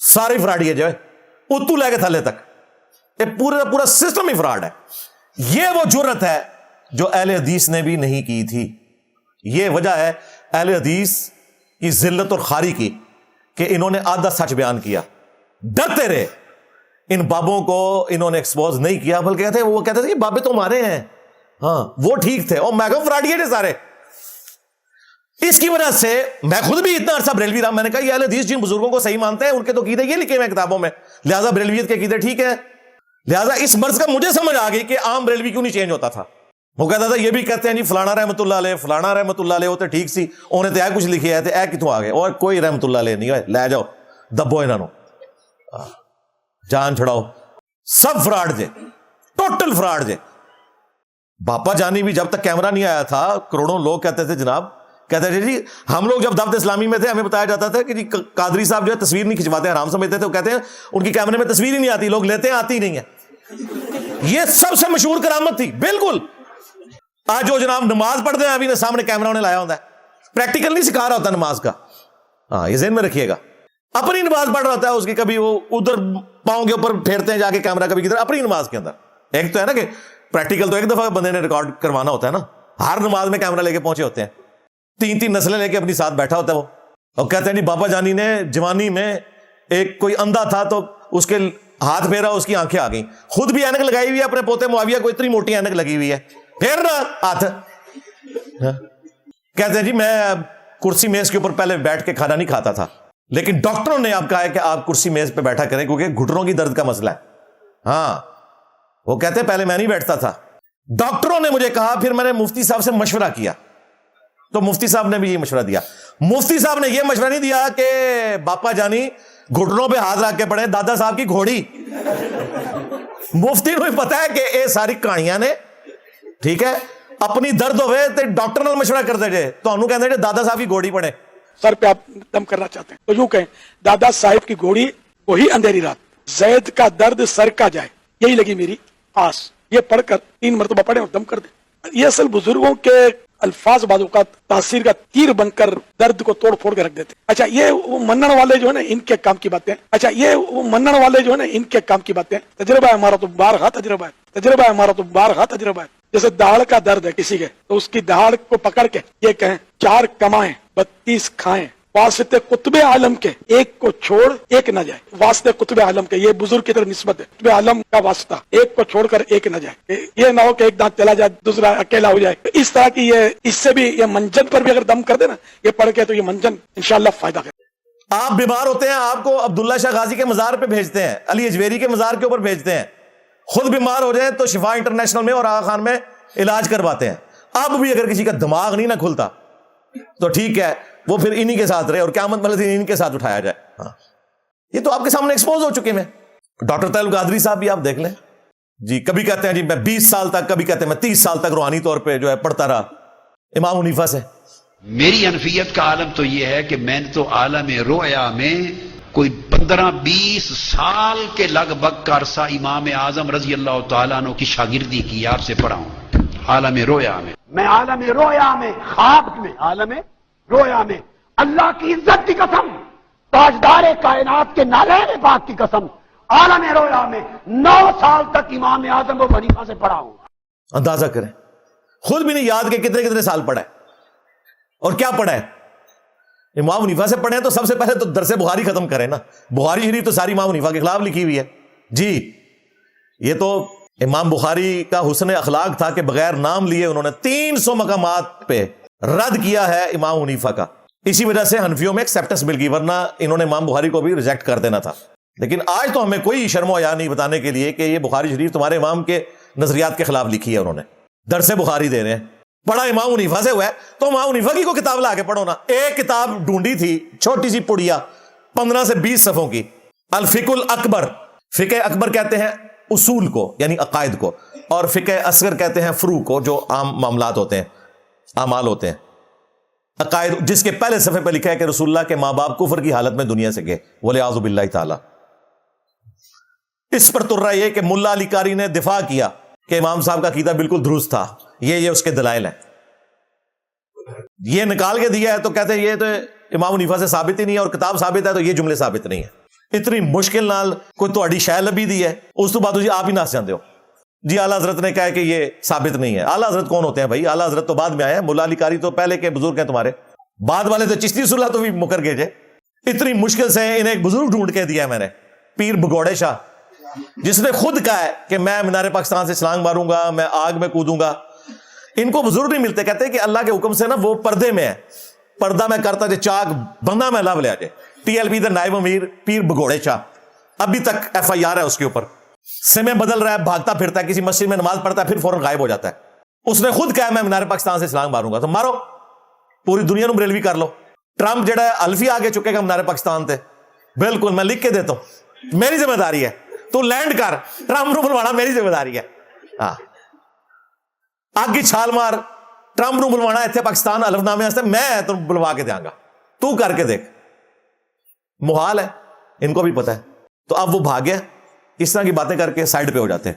سارے فراڈ یہ جو ہے اتو لے کے تھلے تک یہ پورا سسٹم ہی فراڈ ہے. یہ وہ جرت ہے جو اہل حدیث نے بھی نہیں کی تھی. یہ وجہ ہے اہل حدیث کی ذلت اور خاری کی کہ انہوں نے آدھا سچ بیان کیا, ڈرتے رہے. ان بابوں کو انہوں نے ایکسپوز نہیں کیا, بلکہ وہ کہتے تھے کہ بابے تو ہمارے ہیں, ہاں وہ ٹھیک تھے, اور میگا فراڈیے تھے سارے. اس کی وجہ سے میں خود بھی اتنا عرصہ بریلوی رہا, میں نے کہا یہ اہل حدیث جن بزرگوں کو صحیح مانتے ہیں ان کے تو عقیدے یہ لکھے ہوئے ہیں کتابوں میں, لہذا بریلویت کے عقیدے ٹھیک ہے. لہذا اس مرض کا مجھے سمجھ آ گئی کہ عام بریلوی کیوں نہیں چینج ہوتا تھا. وہ کہتا تھا یہ بھی کہتے ہیں جی فلانا رحمۃ اللہ علیہ, فلانا رحمۃ اللہ علیہ, وہ تو ٹھیک سی, انہیں تو کچھ لکھے آئے تھے کتوں آ گئے, اور کوئی رحمۃ اللہ علیہ نہیں ہے, لے جاؤ دبو انہوں جان چھڑاؤ. سب فراڈ جے, ٹوٹل فراڈ جے. باپا جانی بھی جب تک کیمرہ نہیں آیا تھا کروڑوں لوگ کہتے تھے جناب, کہتے تھے جی ہم لوگ جب دعوت اسلامی میں تھے ہمیں بتایا جاتا تھا کہ جی قادری صاحب جو ہے تصویر نہیں کھنچواتے, حرام سمجھتے تھے, وہ کہتے ہیں ان کی کیمرے میں تصویر ہی نہیں آتی, لوگ لیتے ہیں آتی ہی نہیں ہے. یہ سب سے مشہور کرامت تھی. بالکل آج جو جناب نماز پڑھتے ہیں ابھی سامنے کیمرہ انہیں لایا ہوتا ہے, پریکٹیکل نہیں سکھا رہا ہوتا نماز کا. ہاں یہ ذہن میں رکھیے گا, اپنی نماز پڑھ رہا ہوتا ہے اس کی, کبھی وہ ادھر پاؤں کے اوپر پھیرتے ہیں جا کے کیمرہ, کبھی کدھر, اپنی نماز کے اندر. ایک تو ہے نا کہ پریکٹیکل تو ایک دفعہ بندے نے ریکارڈ کروانا ہوتا ہے نا, ہر نماز میں کیمرہ لے کے پہنچے ہوتے ہیں, 3 نسلیں لے کے اپنی ساتھ بیٹھا ہوتا ہے وہ, اور کہتے ہیں جی بابا جانی نے جوانی میں ایک کوئی اندھا تھا تو اس کے ہاتھ پھیرا, اس کی آنکھیں آ گئیں, خود بھی اینک لگائی ہوئی ہے, اپنے پوتے معاویہ کو اتنی موٹی اینک لگی ہوئی ہے, پھیر رہا ہاتھ. کہتے ہیں جی میں کرسی میز کے اوپر پہلے بیٹھ کے کھانا نہیں کھاتا تھا, لیکن ڈاکٹروں نے آپ کہا ہے کہ آپ کرسی میز پہ بیٹھا کریں کیونکہ گھٹنوں کی درد کا مسئلہ ہے. ہاں وہ کہتے ہیں پہلے میں نہیں بیٹھتا تھا, ڈاکٹروں نے مجھے کہا, پھر میں نے مفتی صاحب سے مشورہ کیا تو مفتی صاحب نے بھی یہ مشورہ دیا. مفتی صاحب نے یہ مشورہ نہیں دیا کہ باپا جانی گھٹنوں پہ ہاتھ رکھ کے پڑھے دادا صاحب کی گھوڑی. مفتی کو پتا ہے کہ یہ ساری کہانیاں نے, ٹھیک ہے, اپنی درد ہوئے تو ڈاکٹر نال مشورہ کرتے جے, تو انہوں کہتے ہیں دادا صاحب کی گھوڑی پڑھے. سر پہ آپ دم کرنا چاہتے ہیں تو یوں کہیں دادا صاحب کی گھوڑی وہی اندھیری رات, زید کا درد سر کا جائے, یہی لگی میری آس. یہ پڑھ کر 3 مرتبہ پڑھیں اور دم کر دیں. یہ اصل بزرگوں کے الفاظ بعض اوقات تاثیر کا تیر بن کر درد کو توڑ پھوڑ کے رکھ دیتے. اچھا یہ وہ منن والے جو ہے نا ان کے کام کی باتیں, ان کے کام کی باتیں. تجربہ ہے ہمارا تو بارہا تجربہ ہے. جیسے دہاڑ کا درد ہے کسی کے, تو اس کی دہاڑ کو پکڑ کے یہ کہیں 4 کمائیں 32 کھائیں, واسطے قطب عالم کے ایک کو چھوڑ ایک نہ جائے. واسطے قطب عالم کے, یہ بزرگ کی طرف نسبت ہے, قطب عالم کا واسطہ, ایک کو چھوڑ کر ایک نہ جائے. یہ نہ ہو کہ ایک دانت چلا جائے دوسرا اکیلا ہو جائے. اس طرح کی یہ, اس سے بھی یہ منجن پر بھی اگر دم کر دے نا یہ پڑھ کے, تو یہ منجن انشاءاللہ فائدہ کرے. آپ بیمار ہوتے ہیں, آپ کو عبداللہ شاہ غازی کے مزار پہ بھیجتے ہیں, علی اجویری کے مزار کے اوپر بھیجتے ہیں. خود بیمار ہو جائیں تو شفا انٹرنیشنل میں اور آغا خان میں علاج کرواتے ہیں. اب بھی اگر کسی کا دماغ نہیں نہ کھلتا تو ٹھیک ہے, وہ پھر انہی کے ساتھ رہے اور قیامت والا دن انہی کے ساتھ اٹھایا جائے. ہاں یہ تو آپ کے سامنے ایکسپوز ہو چکے ہیں. ڈاکٹر طیب القادری صاحب بھی آپ دیکھ لیں جی, کبھی کہتے ہیں جی میں 20 سال تک, کبھی کہتے ہیں میں 30 سال تک روحانی طور پہ جو ہے پڑھتا رہا امام حنیفہ سے. میری انفیت کا عالم تو یہ ہے کہ میں نے تو عالم رویا میں کوئی 15-20 سال کے لگ بھگ کا عرصہ امام اعظم رضی اللہ تعالیٰ عنہ کی شاگردی کی, آپ سے پڑھا ہوں. عالم رویا میں عالم رویا میں, خواب میں, عالم رویا میں, اللہ کی عزت کی قسم, تاجدار کائنات کے نالین پاک کی قسم, عالم رویا میں 9 سال تک امام اعظم ابو حنیفہ سے پڑھا ہوں. اندازہ کریں, خود بھی نہیں یاد کہ کتنے سال پڑھا ہے اور کیا پڑھا ہے. امام حنیفہ سے پڑھیں تو سب سے پہلے تو درس بخاری ختم کریں نا. بخاری شریف تو ساری امام حنیفہ کے خلاف لکھی ہوئی ہے جی. یہ تو امام بخاری کا حسن اخلاق تھا کہ بغیر نام لیے انہوں نے 300 مقامات پہ رد کیا ہے امام حنیفہ کا. اسی وجہ سے حنفیوں میں ایکسیپٹنس مل گئی, ورنہ انہوں نے امام بخاری کو بھی ریجیکٹ کر دینا تھا. لیکن آج تو ہمیں کوئی شرم و حیا نہیں بتانے کے لیے کہ یہ بخاری شریف تمہارے امام کے نظریات کے خلاف لکھی ہے. انہوں نے درس بخاری دے رہے ہیں, پڑھا امام حنیفہ سے ہوا ہے تو امام حنیفہ کی کوئی کتاب لا کے پڑھو نا. ایک کتاب ڈھونڈی تھی چھوٹی سی پڑیا 15 سے 20 صفحوں کی, الفقہ الاکبر. فقہ اکبر کہتے ہیں اصول کو یعنی عقائد کو, اور فقہ اصغر کہتے ہیں فروع کو جو عام معاملات ہوتے ہیں, اعمال ہوتے ہیں. عقائد جس کے پہلے صفحے پہ لکھا ہے کہ رسول اللہ کے ماں باپ کفر کی حالت میں دنیا سے گئے, والعیاذ باللہ تعالی. اس پر ترا یہ کہ ملا علی قاری نے دفاع کیا کہ امام صاحب کا عقیدہ بالکل درست تھا, یہ اس کے دلائل ہیں. یہ نکال کے دیا ہے تو کہتے ہیں یہ تو امام حنیفہ سے ثابت ہی نہیں ہے, اور کتاب ثابت ہے تو یہ جملے ثابت نہیں ہے. اتنی مشکل نال کوئی تہاڈی شے لبھی دی ہے, اس تو بعد جی آپ ہی نس جاندے ہو جی اعلیٰ حضرت نے کہا کہ یہ ثابت نہیں ہے. اعلیٰ حضرت کون ہوتے ہیں بھائی؟ اعلیٰ حضرت تو بعد میں آئے ہیں, ملا علی قاری تو پہلے کے بزرگ ہیں تمہارے, بعد والے تو چشتی رسول اللہ تو بھی مکر گئے جے. اتنی مشکل سے انہیں ایک بزرگ ڈھونڈ کے دیا ہے میں نے, پیر بگوڑے شاہ, جس نے خود کہا ہے کہ میں مینار پاکستان سے چھلانگ ماروں گا, میں آگ میں کودوں گا. ان کو بزرگ نہیں ملتے, کہتے ہیں کہ اللہ کے حکم سے نا وہ پردے میں ہے, پردہ میں کرتا جے چاک بندہ میں لو لیا جائے. ٹی ایل پی دا نائب امیر پیر بگوڑے شاہ, ابھی تک ایف آئی آر ہے اس کے اوپر, سمے بدل رہا ہے, بھاگتا پھرتا ہے, کسی مسجد میں نماز پڑھتا ہے, پھر فوراً غائب ہو جاتا ہے. اس نے خود کہا میں مینار پاکستان سے چھلانگ ماروں گا, تو مارو, پوری دنیا نو بریلوی کر لو. ٹرمپ جڑا ہے الفی آگے چکے گا مینار پاکستان تے, بالکل میں لکھ کے دیتا ہوں, میری ذمہ داری ہے, تو لینڈ کر, ٹرمپ نو بلوانا میری ذمہ داری ہے. ہاں آگ کی چھال مار, ٹرمپ نو بلوانا اتنے پاکستان الف نامے واسطے, میں تم بلوا کے دیاں گا, تو کر کے دیکھ. محال ہے, ان کو بھی پتہ ہے. تو اب وہ بھاگ گیا, اس طرح کی باتیں کر کے سائڈ پہ ہو جاتے ہیں.